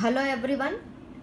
Hello everyone.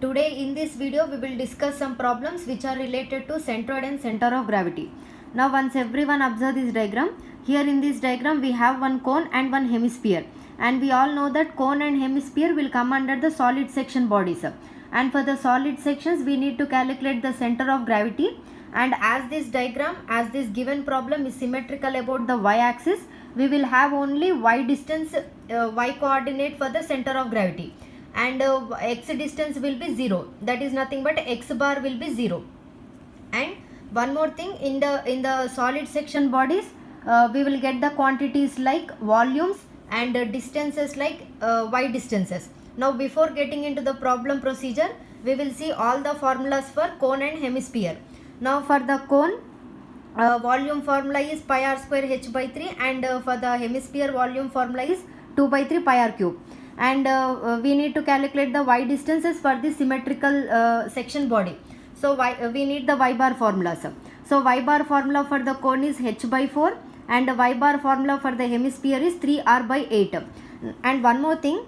Today in this video we will discuss some problems which are related to centroid and center of gravity. Now once everyone observe this diagram, here in this diagram we have one cone and one hemisphere, and we all know that cone and hemisphere will come under the solid section bodies, and for the solid sections we need to calculate the center of gravity. And as this given problem is symmetrical about the y-axis, we will have only y distance, y coordinate for the center of gravity, and x distance will be 0, that is nothing but x bar will be 0. And one more thing, in the solid section bodies we will get the quantities like volumes and distances like y distances. Now before getting into the problem procedure, we will see all the formulas for cone and hemisphere. Now for the cone, volume formula is pi r square h by 3, and for the hemisphere volume formula is 2 by 3 pi r cube. And we need to calculate the y distances for the symmetrical section body. So we need the y bar formulas. So y bar formula for the cone is h by 4, and the y bar formula for the hemisphere is 3r by 8. And one more thing,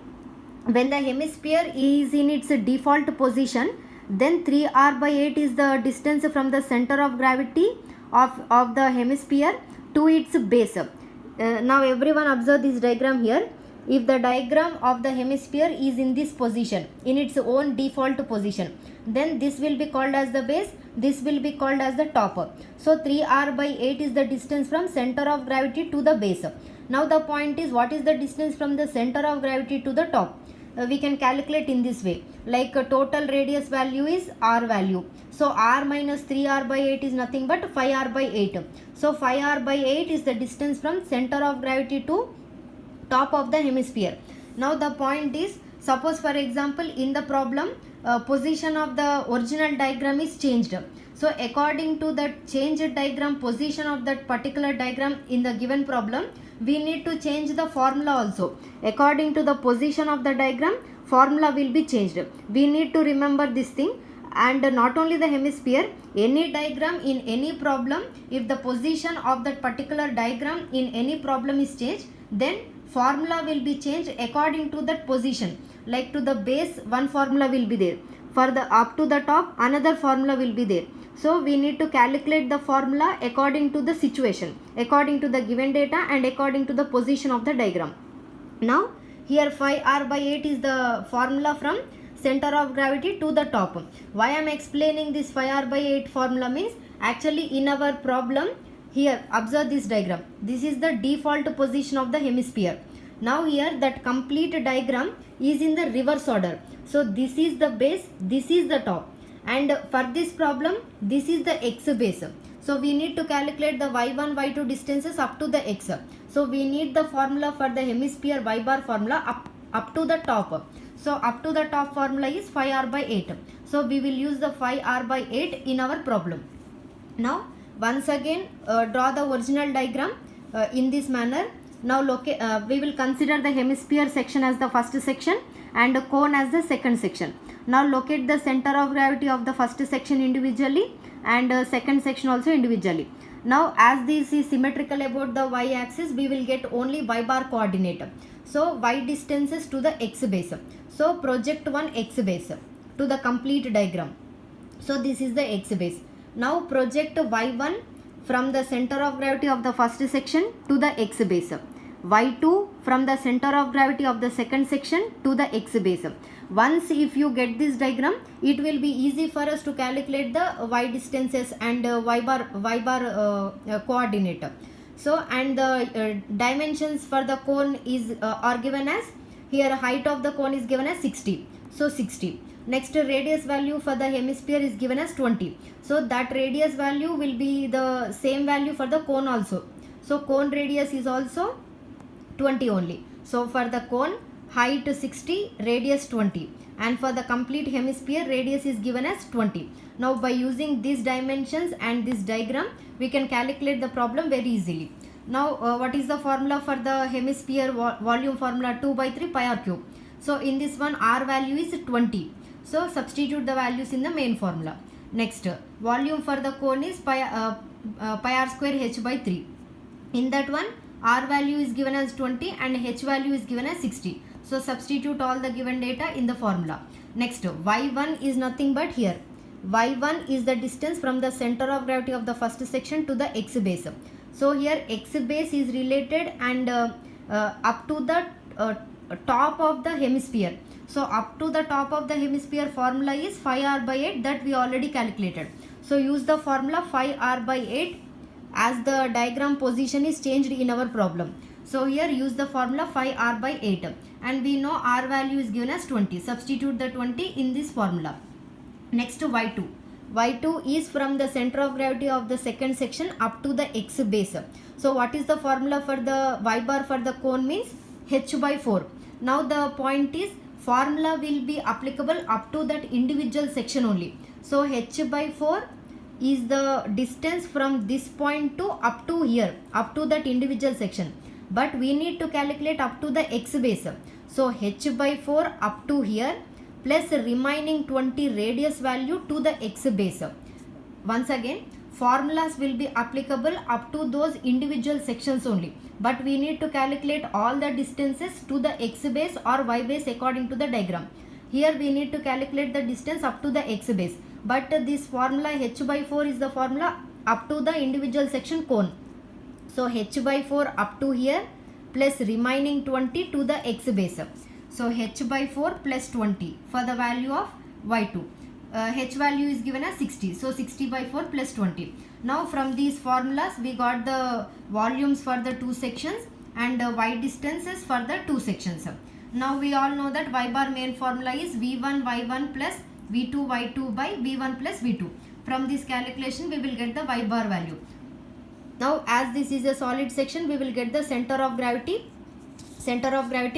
when the hemisphere is in its default position, then 3r by 8 is the distance from the center of gravity of the hemisphere to its base. Now everyone observe this diagram here. If the diagram of the hemisphere is in this position, in its own default position, then this will be called as the base, this will be called as the top. So 3r by 8 is the distance from center of gravity to the base. Now the point is, what is the distance from the center of gravity to the top? We can calculate in this way, like total radius value is r value. So r minus 3r by 8 is nothing but 5r by 8. So 5r by 8 is the distance from center of gravity to top of the hemisphere. Now the point is, suppose for example in the problem position of the original diagram is changed. So according to that changed diagram position of that particular diagram in the given problem, we need to change the formula also. According to the position of the diagram, formula will be changed. We need to remember this thing. And not only the hemisphere, any diagram in any problem, if the position of that particular diagram in any problem is changed, then formula will be changed according to that position. Like to the base, one formula will be there. For the up to the top, another formula will be there. So we need to calculate the formula according to the situation, according to the given data, and according to the position of the diagram. Now here 5r by 8 is the formula from center of gravity to the top. Why I am explaining this 5r by 8 formula means, actually in our problem, here observe this diagram, this is the default position of the hemisphere. Now here that complete diagram is in the reverse order. So this is the base, this is the top, and for this problem this is the x base. So we need to calculate the y1 y2 distances up to the x. So we need the formula for the hemisphere y bar formula up to the top. So up to the top formula is 5r by 8. So we will use the 5r by 8 in our problem. Now once again draw the original diagram in this manner. Now we will consider the hemisphere section as the first section and the cone as the second section. Now locate the center of gravity of the first section individually and second section also individually. Now as this is symmetrical about the y-axis, we will get only y bar coordinate. So y distances to the x base. So project one x base to the complete diagram. So this is the x base. Now project y1 from the center of gravity of the first section to the x base, y2 from the center of gravity of the second section to the x base. Once if you get this diagram, it will be easy for us to calculate the y distances and y bar coordinate. So and the dimensions for the cone is are given as, here height of the cone is given as 60. So 60. Next radius value for the hemisphere is given as 20. So that radius value will be the same value for the cone also. So cone radius is also 20 only. So for the cone, height 60, radius 20. And for the complete hemisphere, radius is given as 20. Now by using these dimensions and this diagram, we can calculate the problem very easily. Now what is the formula for the hemisphere volume formula? 2 by 3 pi r cube. So in this one, r value is 20. So substitute the values in the main formula. Next, volume for the cone is pi r square h by 3. In that one, r value is given as 20 and h value is given as 60. So substitute all the given data in the formula. Next, y1 is nothing but here. y1 is the distance from the center of gravity of the first section to the x base. So here x base is related and up to the top of the hemisphere. So up to the top of the hemisphere formula is 5r by 8 that we already calculated. So use the formula 5r by 8 as the diagram position is changed in our problem. So here use the formula 5r by 8 and we know r value is given as 20. Substitute the 20 in this formula. Next y2. y2 is from the center of gravity of the second section up to the x base. So what is the formula for the y bar for the cone means h by 4. Now the point is formula will be applicable up to that individual section only. So h by 4 is the distance from this point to up to here, up to that individual section. But we need to calculate up to the x base. So h by 4 up to here plus remaining 20 radius value to the x base. Once again, formulas will be applicable up to those individual sections only. But we need to calculate all the distances to the x base or y base according to the diagram. Here we need to calculate the distance up to the x base. But this formula h by 4 is the formula up to the individual section cone. So h by 4 up to here plus remaining 20 to the x base. So h by 4 plus 20 for the value of y2. H value is given as 60. So 60 by 4 plus 20. Now from these formulas we got the volumes for the two sections and y distances for the two sections. Now we all know that y bar main formula is v1 y1 plus v2 y2 by v1 plus v2. From this calculation we will get the y bar value. Now as this is a solid section we will get the center of gravity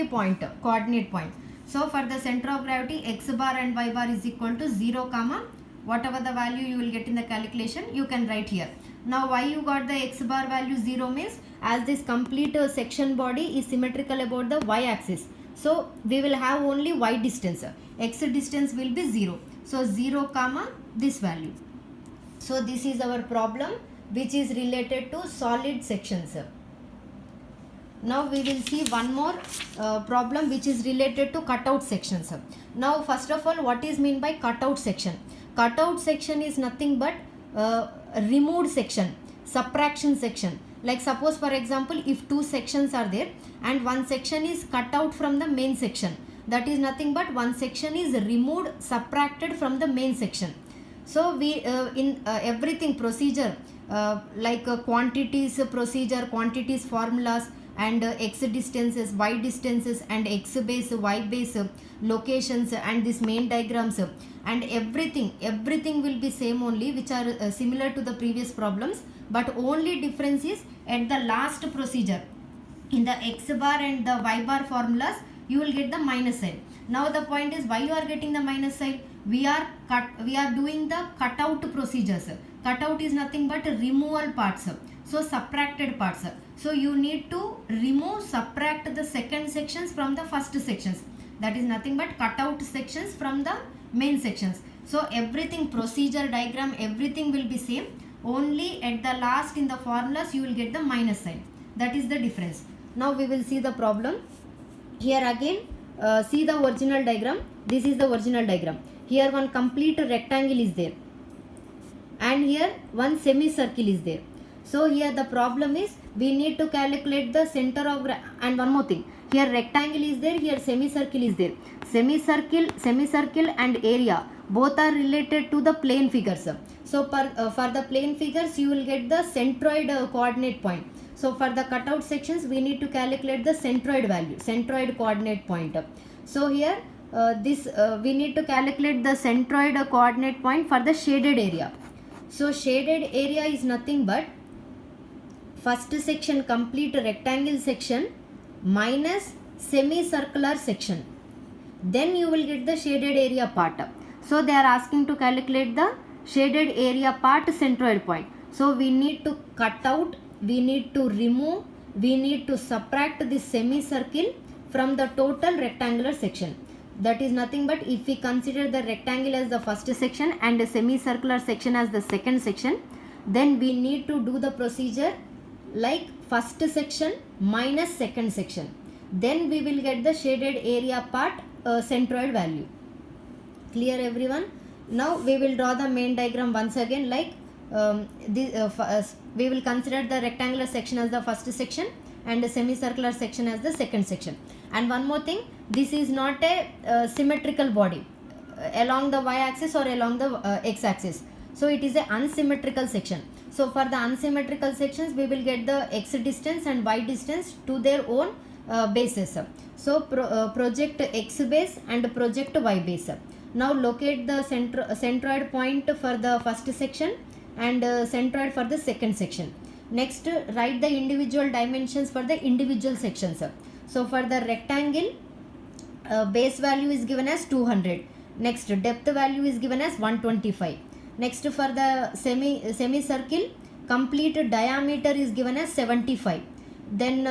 point, coordinate point. So for the center of gravity x bar and y bar is equal to 0 comma whatever the value you will get in the calculation you can write here. Now why you got the x bar value 0 means as this complete section body is symmetrical about the y axis. So we will have only y distance. X distance will be 0. So 0 comma this value. So this is our problem which is related to solid sections. Now we will see one more problem which is related to cutout sections. Now first of all, what is mean by cutout section? Cutout section is nothing but removed section, subtraction section. Like suppose for example if two sections are there and one section is cut out from the main section, that is nothing but one section is removed, subtracted from the main section. So we in everything procedure like quantities procedure, quantities formulas and x distances, y distances and x base, y base, locations and this main diagrams and everything will be same only, which are similar to the previous problems, but only difference is at the last procedure. In the x bar and the y bar formulas you will get the minus sign. Now the point is why you are getting the minus sign? We are doing the cutout procedures. Cutout is nothing but removal parts, so subtracted parts. So you need to remove, subtract the second sections from the first sections. That is nothing but cutout sections from the main sections. So everything, procedure, diagram, everything will be same. Only at the last in the formulas you will get the minus sign. That is the difference. Now we will see the problem. Here again see the original diagram. This is the original diagram. Here one complete rectangle is there and here one semicircle is there. So here the problem is we need to calculate the center of and one more thing, here rectangle is there, here semicircle is there. Semicircle and area both are related to the plane figures. So for the plane figures you will get the centroid coordinate point. So for the cutout sections we need to calculate the centroid value, centroid coordinate point. So here we need to calculate the centroid coordinate point for the shaded area. So shaded area is nothing but first section complete rectangle section minus semicircular section. Then you will get the shaded area part. So they are asking to calculate the shaded area part centroid point. So we need to cut out, we need to remove, we need to subtract this semicircle from the total rectangular section. That is nothing but if we consider the rectangle as the first section and the semicircular section as the second section, then we need to do the procedure like first section minus second section. then we will get the shaded area part centroid value. Clear everyone? Now we will draw the main diagram once again, like we will consider the rectangular section as the first section and the semicircular section as the second section. And one more thing, this is not a symmetrical body along the y-axis or along the x-axis. So it is a unsymmetrical section. So for the unsymmetrical sections, we will get the x distance and y distance to their own bases. So project x base and project y base. Now locate the centroid point for the first section and centroid for the second section. Next, write the individual dimensions for the individual sections. So for the rectangle, base value is given as 200. Next, depth value is given as 125. Next, for the semicircle, complete diameter is given as 75. Then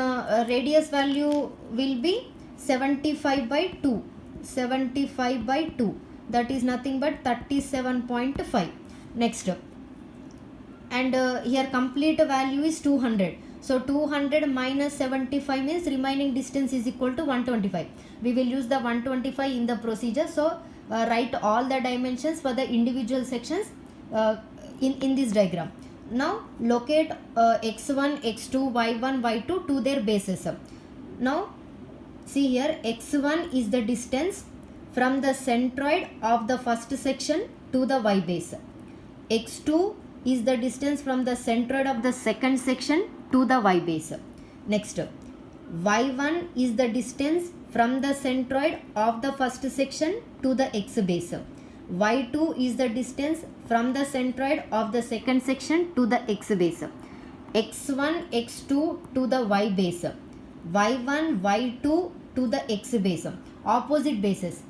radius value will be 75 by 2. 75 by 2. That is nothing but 37.5. Next, and here complete value is 200. So 200 minus 75 means remaining distance is equal to 125. We will use the 125 in the procedure. So write all the dimensions for the individual sections in this diagram. Now locate x1, x2, y1, y2 to their bases. Now see here, x1 is the distance from the centroid of the first section to the y base. x2 is the distance from the centroid of the second section to the y base. Next, y1 is the distance from the centroid of the first section to the x base. y2 is the distance from the centroid of the second section to the x base. x1, x2 to the y base. y1, y2 to the x base. Opposite bases.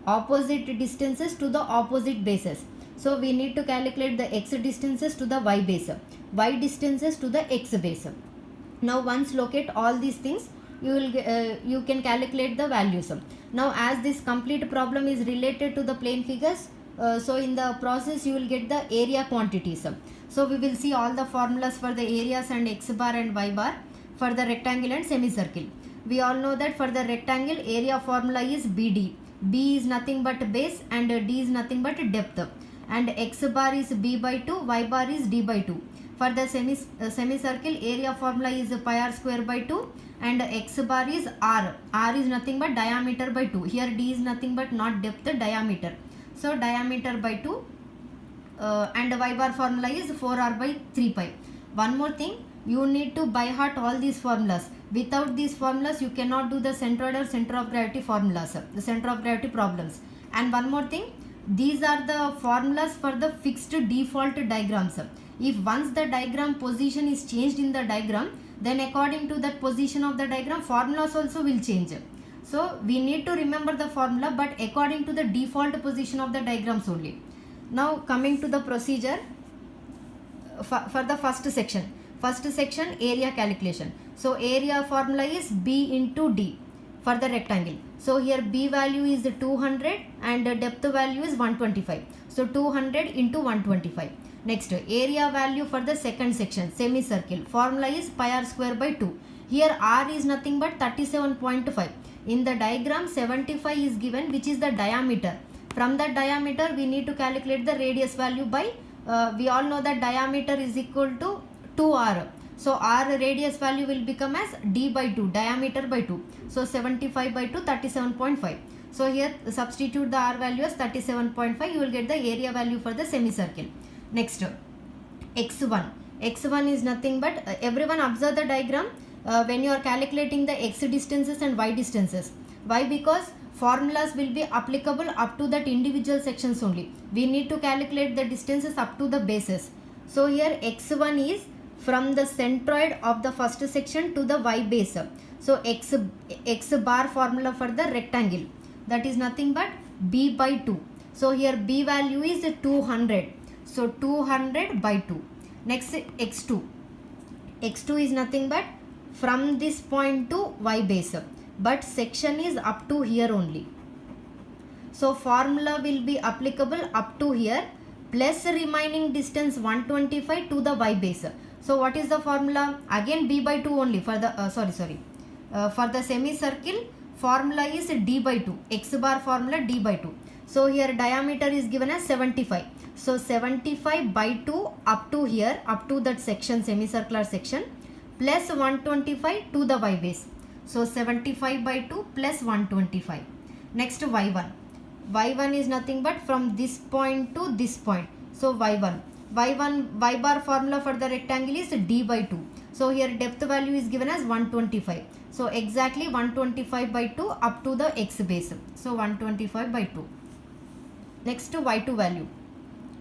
Opposite distances to the opposite bases. So we need to calculate the x distances to the y base, y distances to the x base. Now once locate all these things, you can calculate the values. Now as this complete problem is related to the plane figures, so in the process you will get the area quantities. So we will see all the formulas for the areas and x bar and y bar for the rectangle and semicircle. We all know that for the rectangle, area formula is BD. B is nothing but base and D is nothing but depth. And x bar is b by 2, y bar is d by 2. For the semicircle, area formula is pi r square by 2 and x bar is r. R is nothing but diameter by 2. Here d is nothing but not depth, diameter. So diameter by 2 and y bar formula is 4r by 3 pi. One more thing, you need to by heart all these formulas. Without these formulas, you cannot do the centroid or center of gravity formulas, the center of gravity problems. And one more thing, these are the formulas for the fixed default diagrams. If once the diagram position is changed in the diagram, then according to that position of the diagram, formulas also will change. So we need to remember the formula, but according to the default position of the diagrams only. Now coming to the procedure for the first section. First section, area calculation. So area formula is B into D for the rectangle. So here B value is 200 and depth value is 125. So 200 into 125. Next, area value for the second section, semicircle. Formula is pi r square by 2. Here r is nothing but 37.5. In the diagram, 75 is given, which is the diameter. From that diameter, we need to calculate the radius value by, we all know that diameter is equal to 2r. So r radius value will become as d by 2, diameter by 2. So 75 by 2, 37.5. So here substitute the r value as 37.5. You will get the area value for the semicircle. Next, x1. x1 is nothing but, everyone observe the diagram when you are calculating the x distances and y distances. Why? Because formulas will be applicable up to that individual sections only. We need to calculate the distances up to the bases. So here x1 is from the centroid of the first section to the y base. So x bar formula for the rectangle, that is nothing but b by 2. So here b value is 200. So 200 by 2. Next, x2. x2 is nothing but from this point to y base, but section is up to here only. So formula will be applicable up to here plus remaining distance 125 to the y base. So what is the formula? Again b by 2 only for the, For the semicircle, formula is d by 2, x bar formula d by 2. So here diameter is given as 75. So 75 by 2 up to here, up to that section, semicircular section, plus 125 to the y base. So 75 by 2 plus 125. Next y1. Y1 is nothing but from this point to this point. So y1. Y bar formula for the rectangle is d by 2. So here depth value is given as 125. So exactly 125 by 2 up to the x base. So 125 by 2. Next to y2 value.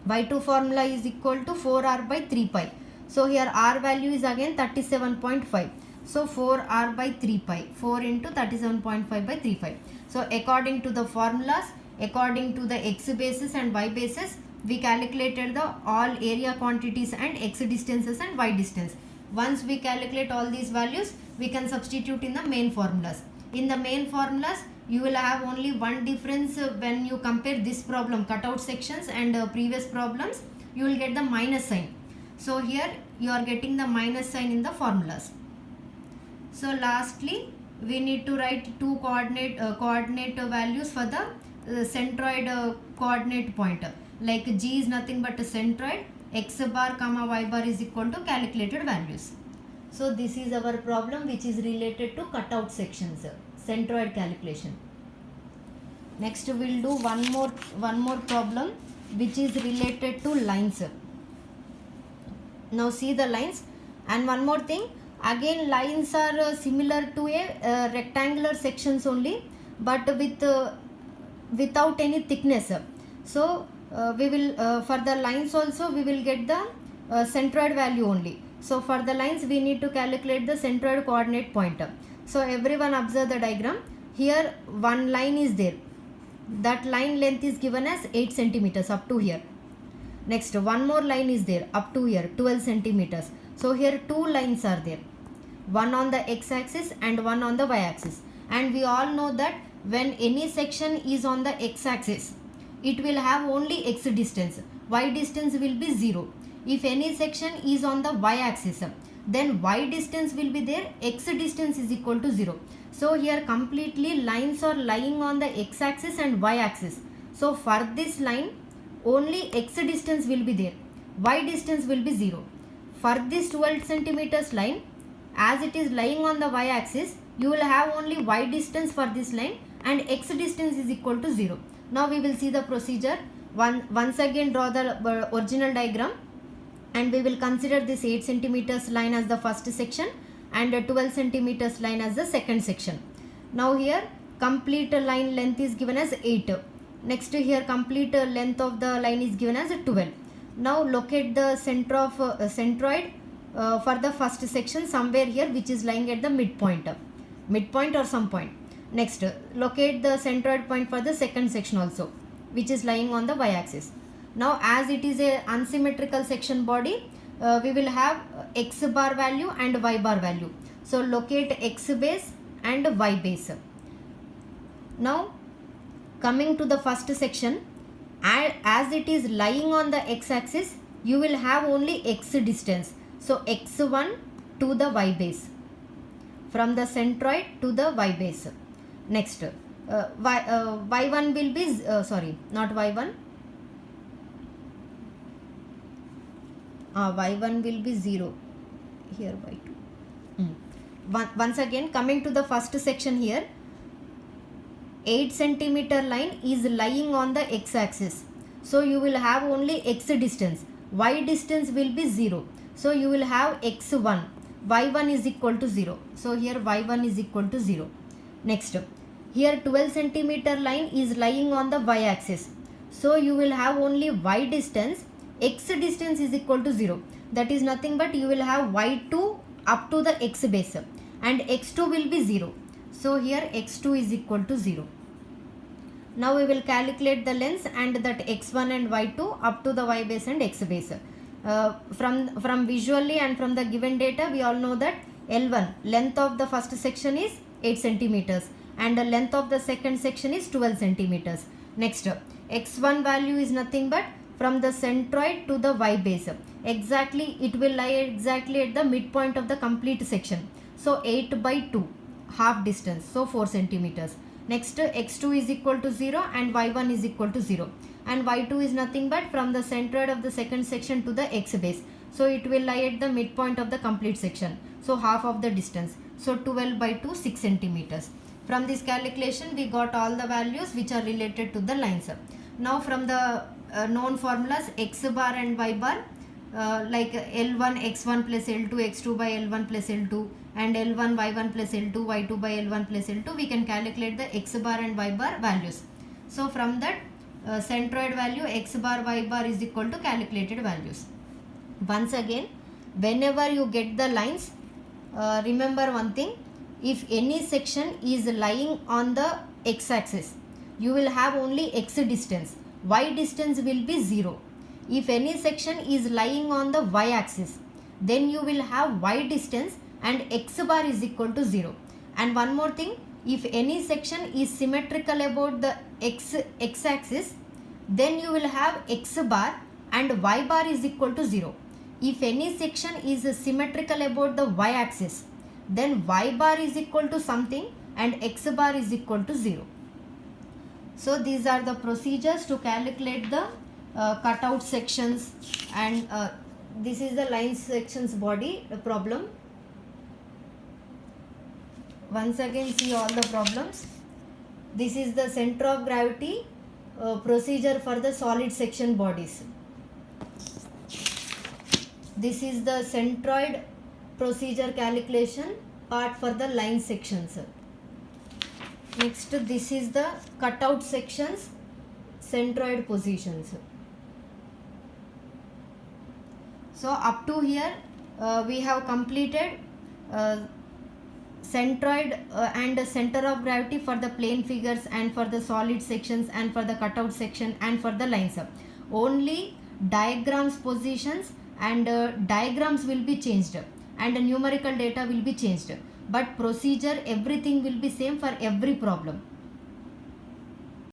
Y2 formula is equal to 4r by 3 pi. So here r value is again 37.5. So 4r by 3 pi. 4 into 37.5 by 3 pi. So according to the formulas, according to the x bases and y bases, we calculated the all area quantities and x distances and y distance. Once we calculate all these values, we can substitute in the main formulas. In the main formulas, you will have only one difference when you compare this problem, cutout sections, and previous problems. You will get the minus sign. So here you are getting the minus sign in the formulas. So lastly, we need to write two coordinate values for the centroid coordinate point. Like g is nothing but a centroid, x bar comma y bar is equal to calculated values. So this is our problem which is related to cutout sections, centroid calculation. Next we will do one more problem which is related to lines. Now see the lines, and one more thing, again lines are similar to a rectangular sections only, but without any thickness. So we will for the lines also we will get the centroid value only. So for the lines we need to calculate the centroid coordinate point. So everyone observe the diagram. Here one line is there. That line length is given as 8 centimeters up to here. Next one more line is there up to here, 12 centimeters. So here two lines are there. One on the x axis and one on the y axis. And we all know that when any section is on the x axis, it will have only x distance. Y distance will be 0. If any section is on the y axis, then y distance will be there, x distance is equal to 0. So here completely lines are lying on the x axis and y axis. So for this line only x distance will be there, y distance will be 0. For this 12 centimeters line, as it is lying on the y axis, you will have only y distance for this line and x distance is equal to 0. Now we will see the procedure. Once again draw the original diagram, and we will consider this 8 centimeters line as the first section and 12 centimeters line as the second section. Now here complete line length is given as 8. Next here complete length of the line is given as 12. Now locate the center of centroid for the first section somewhere here, which is lying at the midpoint or some point. Next locate the centroid point for the second section also, which is lying on the y axis. Now as it is a unsymmetrical section body, we will have x bar value and y bar value. So locate x base and y base. Now coming to the first section, as it is lying on the x axis, you will have only x distance. So x1 to the y base, from the centroid to the y base. Next y1 will be not y1, y1 will be 0 here, y2. Once again coming to the first section here, 8 centimeter line is lying on the x axis. So you will have only x distance, y distance will be 0. So you will have x1, y1 is equal to 0. So here y1 is equal to 0. Next here 12 centimeter line is lying on the y axis. So you will have only y distance, x distance is equal to 0. That is nothing but you will have y2 up to the x base and x2 will be 0. So here x2 is equal to 0. Now we will calculate the lengths and that x1 and y2 up to the y base and x base. From visually and from the given data, we all know that L1 length of the first section is 8 centimeters and the length of the second section is 12 centimeters. Next x1 value is nothing but from the centroid to the y base. Exactly, it will lie exactly at the midpoint of the complete section. So 8 by 2 half distance, so 4 centimeters. Next x2 is equal to 0 and y1 is equal to 0, and y2 is nothing but from the centroid of the second section to the x base, so it will lie at the midpoint of the complete section, so half of the distance, so 12 by 2 6 centimeters. From this calculation we got all the values which are related to the lines. Now from the known formulas x bar and y bar, like L1 x1 plus L2 x2 by L1 plus L2 and L1 y1 plus L2 y2 by L1 plus L2, we can calculate the x bar and y bar values. So from that centroid value x bar y bar is equal to calculated values. Once again, whenever you get the lines, remember one thing: if any section is lying on the x axis, you will have only x distance, y distance will be 0. If any section is lying on the y axis, then you will have y distance and x bar is equal to 0. And one more thing, if any section is symmetrical about the x axis, then you will have x bar and y bar is equal to 0. If any section is symmetrical about the y axis, then y bar is equal to something and x bar is equal to 0. So these are the procedures to calculate the cutout sections, and this is the line sections body problem. Once again, see all the problems. This is the center of gravity procedure for the solid section bodies. This is the centroid procedure calculation part for the line sections. Next, this is the cutout sections centroid positions. So up to here we have completed centroid and center of gravity for the plane figures and for the solid sections and for the cutout section and for the lines. Only diagrams positions and diagrams will be changed and numerical data will be changed, but procedure everything will be same for every problem.